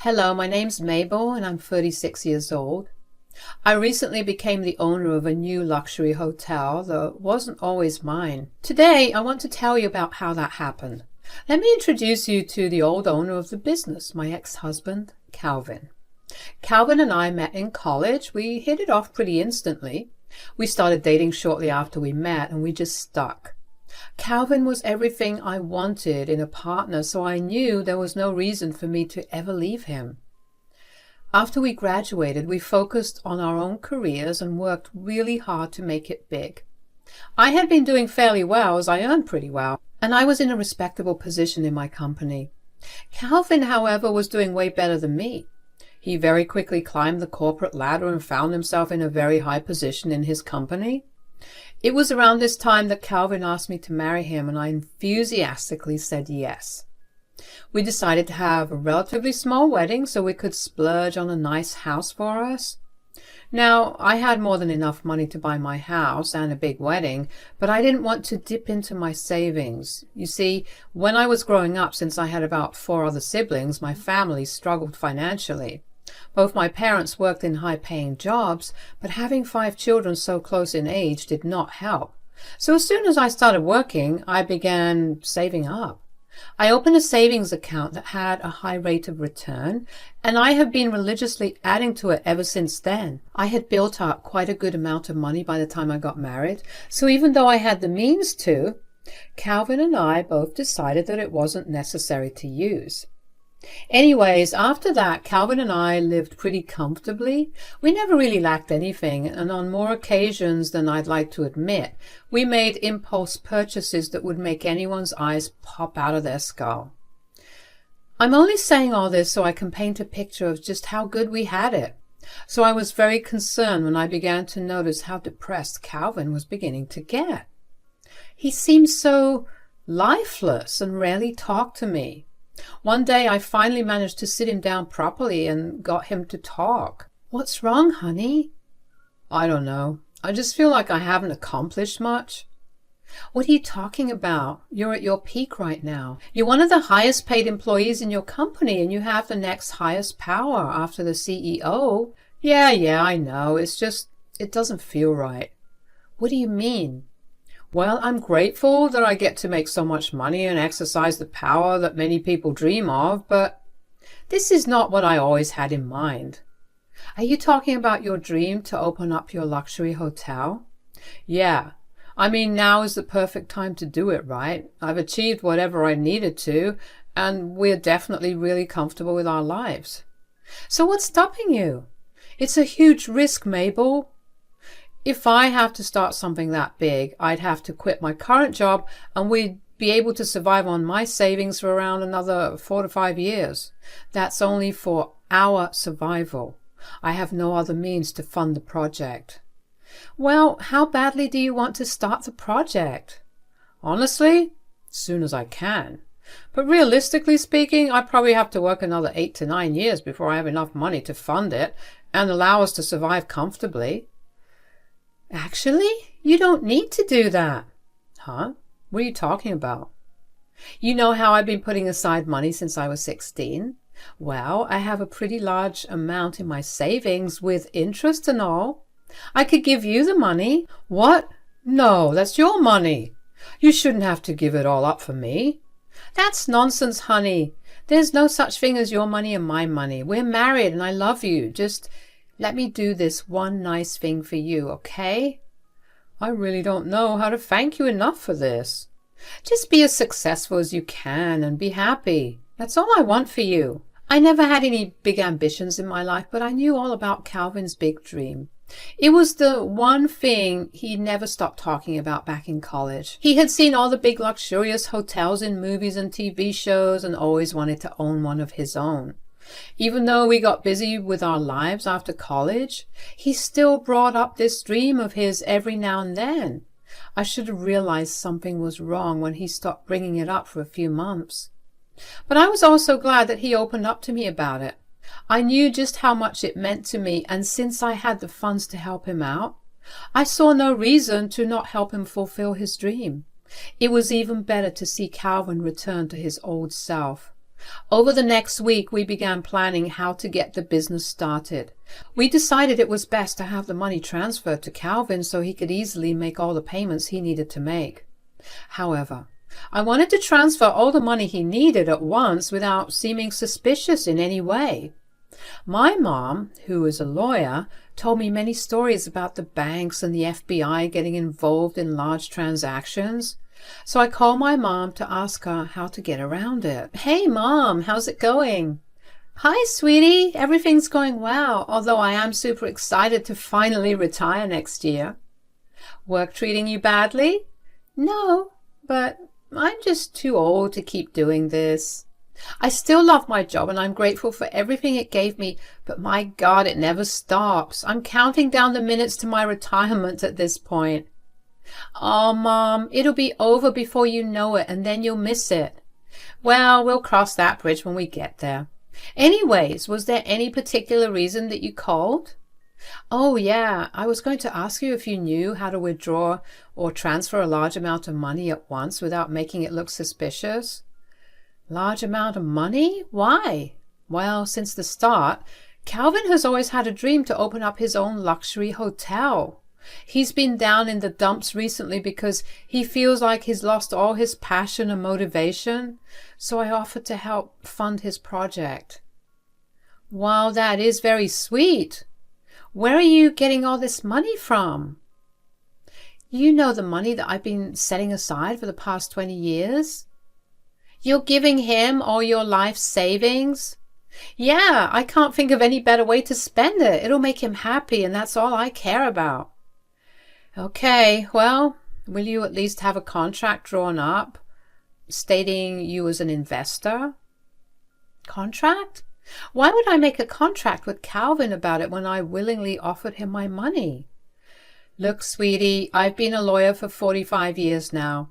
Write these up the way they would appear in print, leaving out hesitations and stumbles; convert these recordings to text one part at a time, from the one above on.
Hello, my name's Mabel and I'm 36 years old. I recently became the owner of a new luxury hotel that wasn't always mine. Today, I want to tell you about how that happened. Let me introduce you to the old owner of the business, my ex-husband, Calvin. Calvin and I met in college. We hit it off pretty instantly. We started dating shortly after we met and we just stuck. Calvin was everything I wanted in a partner, so I knew there was no reason for me to ever leave him. After we graduated, we focused on our own careers and worked really hard to make it big. I had been doing fairly well as I earned pretty well, and I was in a respectable position in my company. Calvin, however, was doing way better than me. He very quickly climbed the corporate ladder and found himself in a very high position in his company. It was around this time that Calvin asked me to marry him, and I enthusiastically said yes. We decided to have a relatively small wedding so we could splurge on a nice house for us. Now, I had more than enough money to buy my house and a big wedding, but I didn't want to dip into my savings. You see, when I was growing up, since I had about 4 other siblings, my family struggled financially. Both my parents worked in high-paying jobs, but having 5 children so close in age did not help. So as soon as I started working, I began saving up. I opened a savings account that had a high rate of return, and I have been religiously adding to it ever since then. I had built up quite a good amount of money by the time I got married, so even though I had the means to, Calvin and I both decided that it wasn't necessary to use. Anyways, after that, Calvin and I lived pretty comfortably. We never really lacked anything, and on more occasions than I'd like to admit, we made impulse purchases that would make anyone's eyes pop out of their skull. I'm only saying all this so I can paint a picture of just how good we had it. So I was very concerned when I began to notice how depressed Calvin was beginning to get. He seemed so lifeless and rarely talked to me. One day I finally managed to sit him down properly and got him to talk. "What's wrong, honey?" "I don't know. I just feel like I haven't accomplished much." "What are you talking about? You're at your peak right now. You're one of the highest paid employees in your company and you have the next highest power after the CEO. Yeah, I know. It's just, it doesn't feel right." "What do you mean?" "Well, I'm grateful that I get to make so much money and exercise the power that many people dream of, but this is not what I always had in mind." "Are you talking about your dream to open up your luxury hotel?" "Yeah. I mean, now is the perfect time to do it, right? I've achieved whatever I needed to, and we're definitely really comfortable with our lives." "So what's stopping you?" "It's a huge risk, Mabel. If I have to start something that big, I'd have to quit my current job and we'd be able to survive on my savings for around another 4 to 5 years. That's only for our survival. I have no other means to fund the project." "Well, how badly do you want to start the project?" "Honestly, as soon as I can. But realistically speaking, I probably have to work another 8 to 9 years before I have enough money to fund it and allow us to survive comfortably." "Actually, you don't need to do that." "Huh? What are you talking about?" "You know how I've been putting aside money since I was 16? Well, I have a pretty large amount in my savings with interest and all. I could give you the money." "What? No, that's your money. You shouldn't have to give it all up for me." "That's nonsense, honey. There's no such thing as your money and my money. We're married and I love you. Just let me do this one nice thing for you, okay?" "I really don't know how to thank you enough for this." "Just be as successful as you can and be happy. That's all I want for you." I never had any big ambitions in my life, but I knew all about Calvin's big dream. It was the one thing he never stopped talking about back in college. He had seen all the big luxurious hotels in movies and TV shows and always wanted to own one of his own. Even though we got busy with our lives after college, he still brought up this dream of his every now and then. I should have realized something was wrong when he stopped bringing it up for a few months. But I was also glad that he opened up to me about it. I knew just how much it meant to me, and since I had the funds to help him out, I saw no reason to not help him fulfill his dream. It was even better to see Calvin return to his old self. Over the next week, we began planning how to get the business started. We decided it was best to have the money transferred to Calvin so he could easily make all the payments he needed to make. However, I wanted to transfer all the money he needed at once without seeming suspicious in any way. My mom, who is a lawyer, told me many stories about the banks and the FBI getting involved in large transactions. So I called my mom to ask her how to get around it. Hey Mom, how's it going? Hi sweetie, everything's going well, although I am super excited to finally retire next year. Work treating you badly? No, but I'm just too old to keep doing this. I still love my job and I'm grateful for everything it gave me, but my God, it never stops. I'm counting down the minutes to my retirement at this point. Oh, Mom, it'll be over before you know it, and then you'll miss it. Well, we'll cross that bridge when we get there. Anyways, was there any particular reason that you called? Oh, yeah, I was going to ask you if you knew how to withdraw or transfer a large amount of money at once without making it look suspicious. Large amount of money? Why? Well, since the start, Calvin has always had a dream to open up his own luxury hotel. He's been down in the dumps recently because he feels like he's lost all his passion and motivation, so I offered to help fund his project. Wow, that is very sweet. Where are you getting all this money from? You know the money that I've been setting aside for the past 20 years? You're giving him all your life savings? Yeah, I can't think of any better way to spend it. It'll make him happy, and that's all I care about. Okay, well, will you at least have a contract drawn up stating you as an investor? Contract? Why would I make a contract with Calvin about it when I willingly offered him my money? Look, sweetie, I've been a lawyer for 45 years now.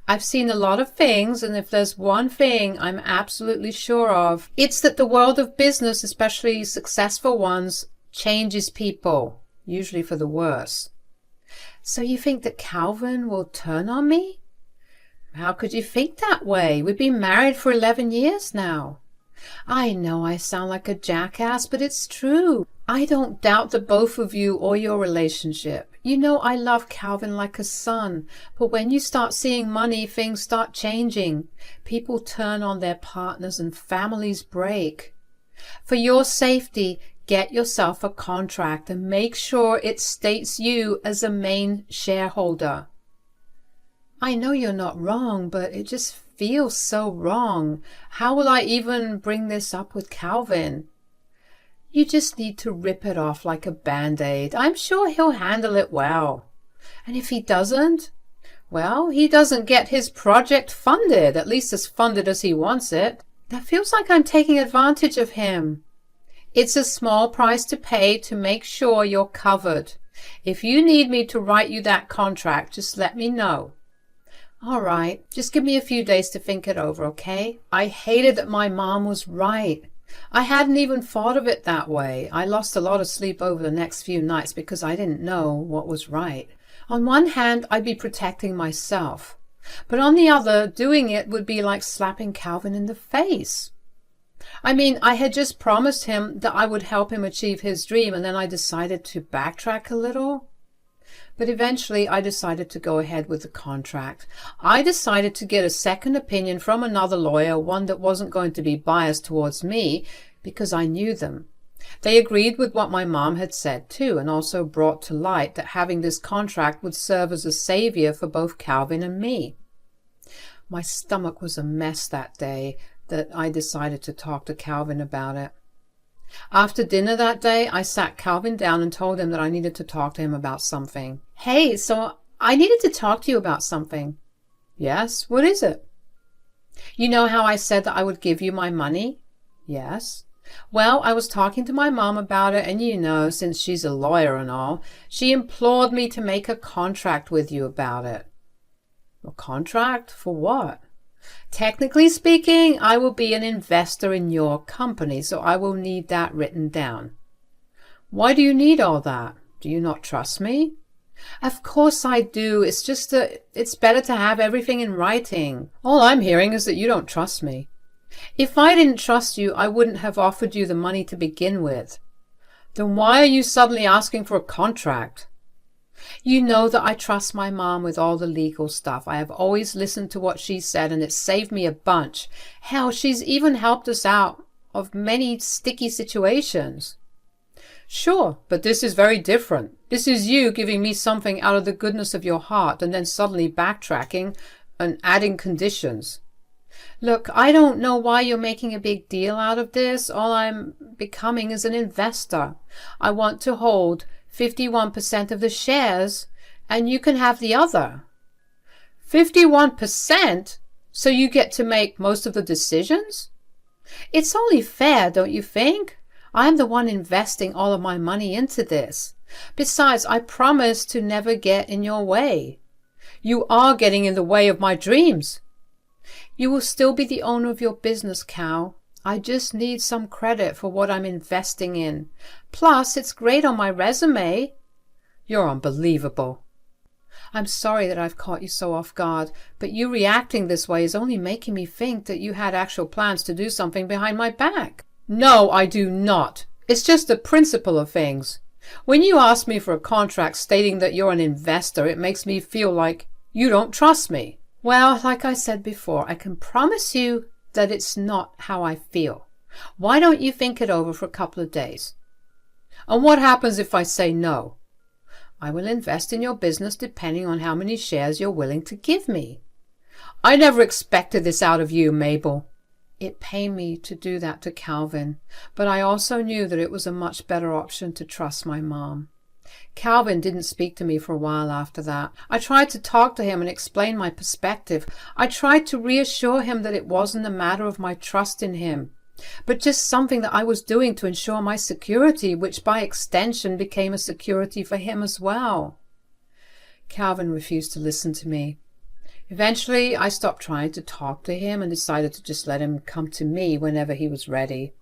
I've seen a lot of things, and if there's one thing I'm absolutely sure of, it's that the world of business, especially successful ones, changes people, usually for the worse. So you think that Calvin will turn on me? How could you think that way? We've been married for 11 years now. I know I sound like a jackass, but it's true. I don't doubt the both of you or your relationship. You know I love Calvin like a son, but when you start seeing money, things start changing. People turn on their partners and families break. For your safety, get yourself a contract and make sure it states you as a main shareholder. I know you're not wrong, but it just feels so wrong. How will I even bring this up with Calvin? You just need to rip it off like a band-aid. I'm sure he'll handle it well. And if he doesn't, well, he doesn't get his project funded, at least as funded as he wants it. That feels like I'm taking advantage of him. It's a small price to pay to make sure you're covered. If you need me to write you that contract, just let me know. All right, just give me a few days to think it over, okay? I hated that my mom was right. I hadn't even thought of it that way. I lost a lot of sleep over the next few nights because I didn't know what was right. On one hand, I'd be protecting myself, but on the other, doing it would be like slapping Calvin in the face. I mean, I had just promised him that I would help him achieve his dream, and then I decided to backtrack a little. But eventually I decided to go ahead with the contract. I decided to get a second opinion from another lawyer, one that wasn't going to be biased towards me, because I knew them. They agreed with what my mom had said too, and also brought to light that having this contract would serve as a savior for both Calvin and me. My stomach was a mess that day that I decided to talk to Calvin about it. After dinner that day, I sat Calvin down and told him that I needed to talk to him about something. Hey, so I needed to talk to you about something. Yes, what is it? You know how I said that I would give you my money? Yes. Well, I was talking to my mom about it, and you know, since she's a lawyer and all, she implored me to make a contract with you about it. A contract? For what? Technically speaking, I will be an investor in your company, so I will need that written down. Why do you need all that? Do you not trust me? Of course I do. It's just that it's better to have everything in writing. All I'm hearing is that you don't trust me. If I didn't trust you, I wouldn't have offered you the money to begin with. Then why are you suddenly asking for a contract? You know that I trust my mom with all the legal stuff. I have always listened to what she said, and it's saved me a bunch. Hell, she's even helped us out of many sticky situations. Sure, but this is very different. This is you giving me something out of the goodness of your heart and then suddenly backtracking and adding conditions. Look, I don't know why you're making a big deal out of this. All I'm becoming is an investor. I want to hold 51% of the shares, and you can have the other. 51%? So you get to make most of the decisions? It's only fair, don't you think? I'm the one investing all of my money into this. Besides, I promise to never get in your way. You are getting in the way of my dreams. You will still be the owner of your business, Cal. I just need some credit for what I'm investing in. Plus, it's great on my resume. You're unbelievable. I'm sorry that I've caught you so off guard, but you reacting this way is only making me think that you had actual plans to do something behind my back. No, I do not. It's just the principle of things. When you ask me for a contract stating that you're an investor, it makes me feel like you don't trust me. Well, like I said before, I can promise you that it's not how I feel. Why don't you think it over for a couple of days? And what happens if I say no? I will invest in your business depending on how many shares you're willing to give me. I never expected this out of you, Mabel. It pained me to do that to Calvin, but I also knew that it was a much better option to trust my mom. Calvin didn't speak to me for a while after that. I tried to talk to him and explain my perspective. I tried to reassure him that it wasn't a matter of my trust in him, but just something that I was doing to ensure my security, which by extension became a security for him as well. Calvin refused to listen to me. Eventually, I stopped trying to talk to him and decided to just let him come to me whenever he was ready.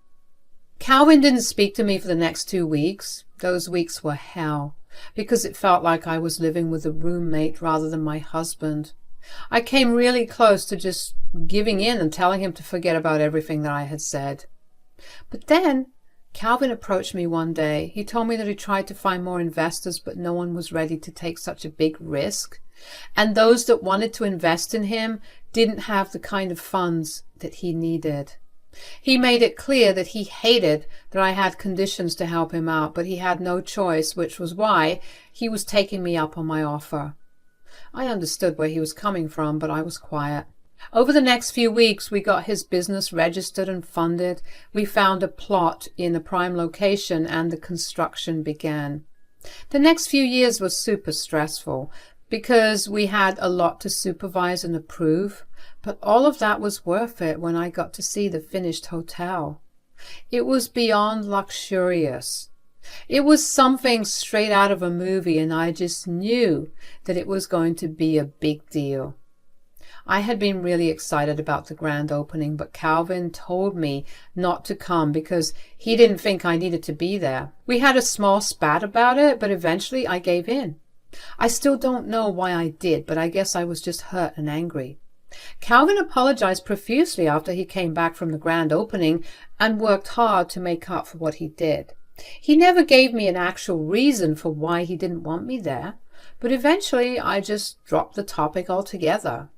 Calvin didn't speak to me for the next 2 weeks. Those weeks were hell, because it felt like I was living with a roommate rather than my husband. I came really close to just giving in and telling him to forget about everything that I had said. But then Calvin approached me one day. He told me that he tried to find more investors, but no one was ready to take such a big risk. And those that wanted to invest in him didn't have the kind of funds that he needed. He made it clear that he hated that I had conditions to help him out, but he had no choice, which was why he was taking me up on my offer. I understood where he was coming from, but I was quiet. Over the next few weeks, we got his business registered and funded. We found a plot in a prime location, and the construction began. The next few years were super stressful because we had a lot to supervise and approve, but all of that was worth it when I got to see the finished hotel. It was beyond luxurious. It was something straight out of a movie, and I just knew that it was going to be a big deal. I had been really excited about the grand opening, but Calvin told me not to come because he didn't think I needed to be there. We had a small spat about it, but eventually I gave in. I still don't know why I did, but I guess I was just hurt and angry. Calvin apologized profusely after he came back from the grand opening and worked hard to make up for what he did. He never gave me an actual reason for why he didn't want me there, but eventually I just dropped the topic altogether.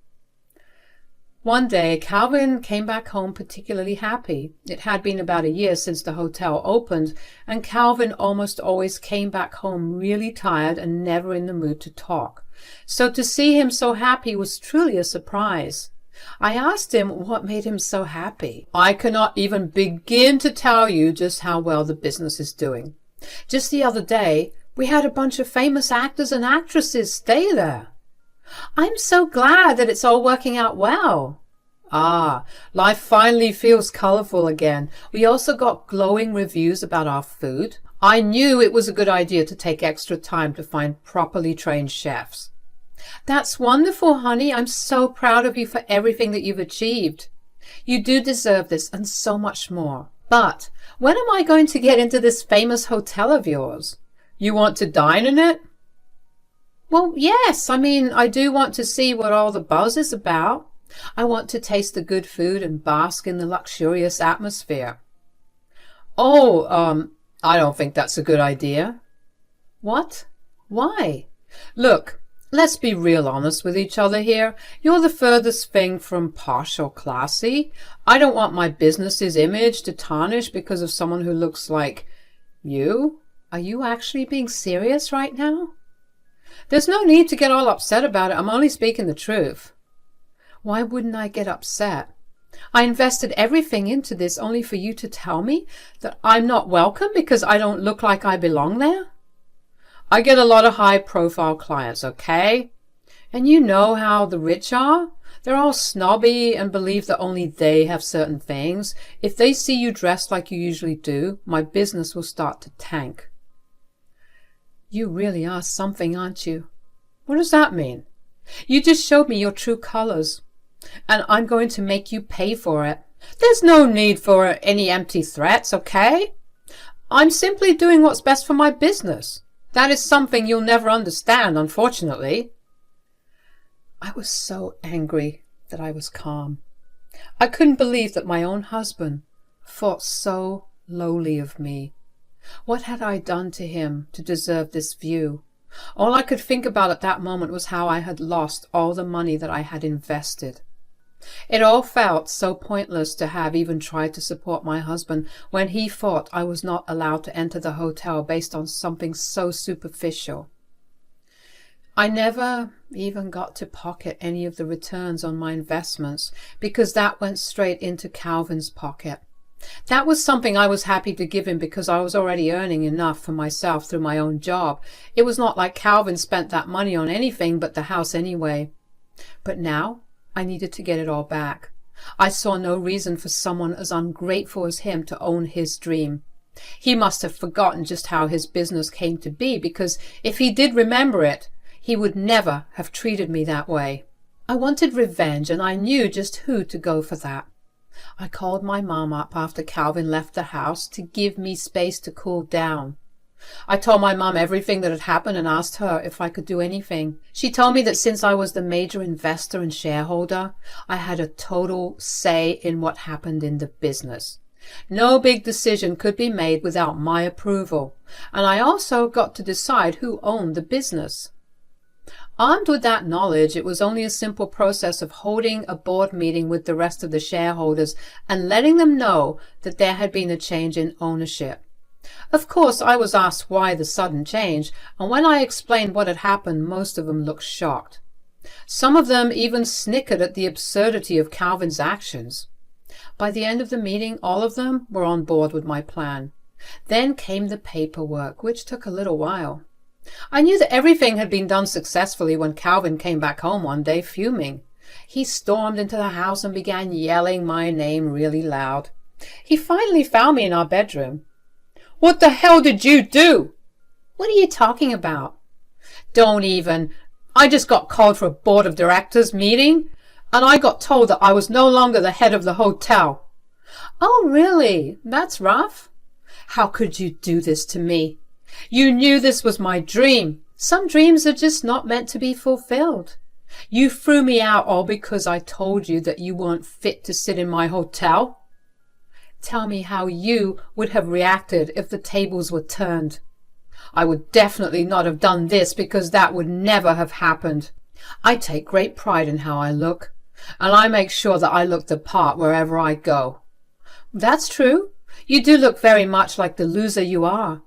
One day, Calvin came back home particularly happy. It had been about a year since the hotel opened, and Calvin almost always came back home really tired and never in the mood to talk. So to see him so happy was truly a surprise. I asked him what made him so happy. I cannot even begin to tell you just how well the business is doing. Just the other day, we had a bunch of famous actors and actresses stay there. I'm so glad that it's all working out well. Ah, life finally feels colorful again. We also got glowing reviews about our food. I knew it was a good idea to take extra time to find properly trained chefs. That's wonderful, honey. I'm so proud of you for everything that you've achieved. You do deserve this and so much more. But when am I going to get into this famous hotel of yours? You want to dine in it? Well, yes. I do want to see what all the buzz is about. I want to taste the good food and bask in the luxurious atmosphere. Oh, I don't think that's a good idea. What? Why? Look, let's be real honest with each other here. You're the furthest thing from posh or classy. I don't want my business's image to tarnish because of someone who looks like you. Are you actually being serious right now? There's no need to get all upset about it. I'm only speaking the truth. Why wouldn't I get upset? I invested everything into this only for you to tell me that I'm not welcome because I don't look like I belong there? I get a lot of high-profile clients, okay? And you know how the rich are? They're all snobby and believe that only they have certain things. If they see you dressed like you usually do, my business will start to tank. You really are something, aren't you? What does that mean? You just showed me your true colors, and I'm going to make you pay for it. There's no need for any empty threats, okay? I'm simply doing what's best for my business. That is something you'll never understand, unfortunately. I was so angry that I was calm. I couldn't believe that my own husband thought so lowly of me. What had I done to him to deserve this view? All I could think about at that moment was how I had lost all the money that I had invested. It all felt so pointless to have even tried to support my husband when he thought I was not allowed to enter the hotel based on something so superficial. I never even got to pocket any of the returns on my investments because that went straight into Calvin's pocket. That was something I was happy to give him because I was already earning enough for myself through my own job. It was not like Calvin spent that money on anything but the house anyway. But now I needed to get it all back. I saw no reason for someone as ungrateful as him to own his dream. He must have forgotten just how his business came to be, because if he did remember it, he would never have treated me that way. I wanted revenge, and I knew just who to go for that. I called my mom up after Calvin left the house to give me space to cool down. I told my mom everything that had happened and asked her if I could do anything. She told me that since I was the major investor and shareholder, I had a total say in what happened in the business. No big decision could be made without my approval, and I also got to decide who owned the business. Armed with that knowledge, it was only a simple process of holding a board meeting with the rest of the shareholders and letting them know that there had been a change in ownership. Of course, I was asked why the sudden change, and when I explained what had happened, most of them looked shocked. Some of them even snickered at the absurdity of Calvin's actions. By the end of the meeting, all of them were on board with my plan. Then came the paperwork, which took a little while. I knew that everything had been done successfully when Calvin came back home one day, fuming. He stormed into the house and began yelling my name really loud. He finally found me in our bedroom. "What the hell did you do?" "What are you talking about?" "Don't even. I just got called for a board of directors meeting, and I got told that I was no longer the head of the hotel." "Oh, really? That's rough. How could you do this to me? You knew this was my dream. Some dreams are just not meant to be fulfilled. You threw me out all because I told you that you weren't fit to sit in my hotel. Tell me how you would have reacted if the tables were turned. I would definitely not have done this because that would never have happened. I take great pride in how I look, and I make sure that I look the part wherever I go." "That's true. You do look very much like the loser you are."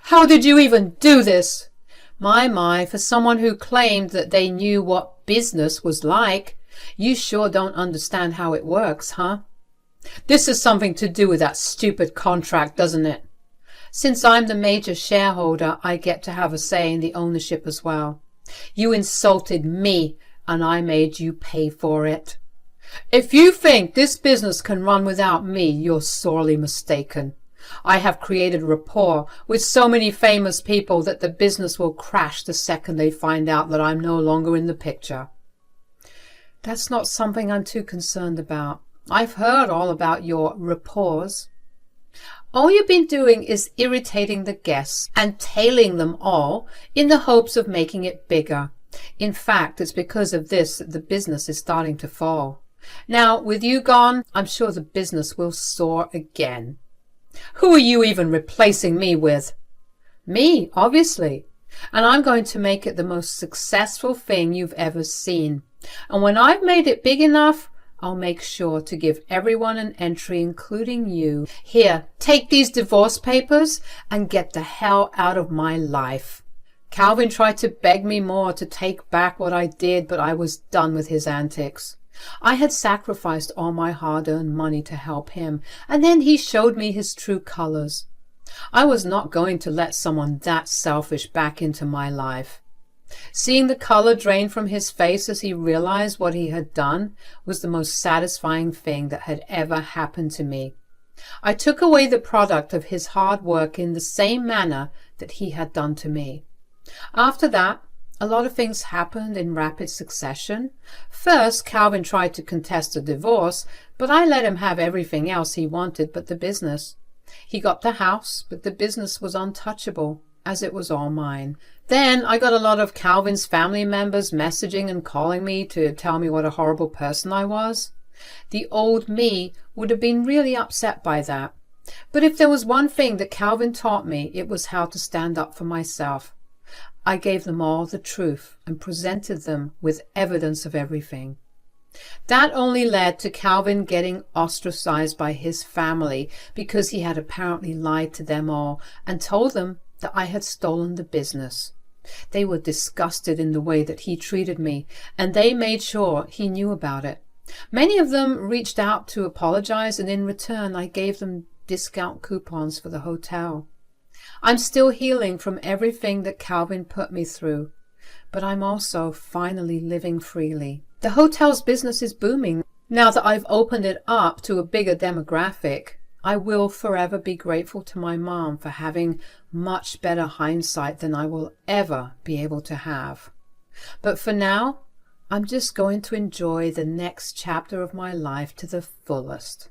"How did you even do this?" My, for someone who claimed that they knew what business was like. You sure don't understand how it works, huh? This is something to do with that stupid contract, doesn't it? Since I'm the major shareholder, I get to have a say in the ownership as well. You insulted me, and I made you pay for it. If you think this business can run without me, you're sorely mistaken. I have created rapport with so many famous people that the business will crash the second they find out that I'm no longer in the picture. That's not something I'm too concerned about. I've heard all about your rapports. All you've been doing is irritating the guests and tailing them all in the hopes of making it bigger. In fact, it's because of this that the business is starting to fall. Now, with you gone, I'm sure the business will soar again. Who are you even replacing me with? Me, obviously. And I'm going to make it the most successful thing you've ever seen. And when I've made it big enough, I'll make sure to give everyone an entry, including you. Here, take these divorce papers and get the hell out of my life. Calvin tried to beg me more to take back what I did, but I was done with his antics. I had sacrificed all my hard-earned money to help him, and then he showed me his true colors. I was not going to let someone that selfish back into my life. Seeing the color drain from his face as he realized what he had done was the most satisfying thing that had ever happened to me. I took away the product of his hard work in the same manner that he had done to me. After that, a lot of things happened in rapid succession. First, Calvin tried to contest a divorce, but I let him have everything else he wanted but the business. He got the house, but the business was untouchable, as it was all mine. Then I got a lot of Calvin's family members messaging and calling me to tell me what a horrible person I was. The old me would have been really upset by that. But if there was one thing that Calvin taught me, it was how to stand up for myself. I gave them all the truth and presented them with evidence of everything. That only led to Calvin getting ostracized by his family because he had apparently lied to them all and told them that I had stolen the business. They were disgusted in the way that he treated me, and they made sure he knew about it. Many of them reached out to apologize, and in return I gave them discount coupons for the hotel. I'm still healing from everything that Calvin put me through, but I'm also finally living freely. The hotel's business is booming. Now that I've opened it up to a bigger demographic, I will forever be grateful to my mom for having much better hindsight than I will ever be able to have. But for now, I'm just going to enjoy the next chapter of my life to the fullest.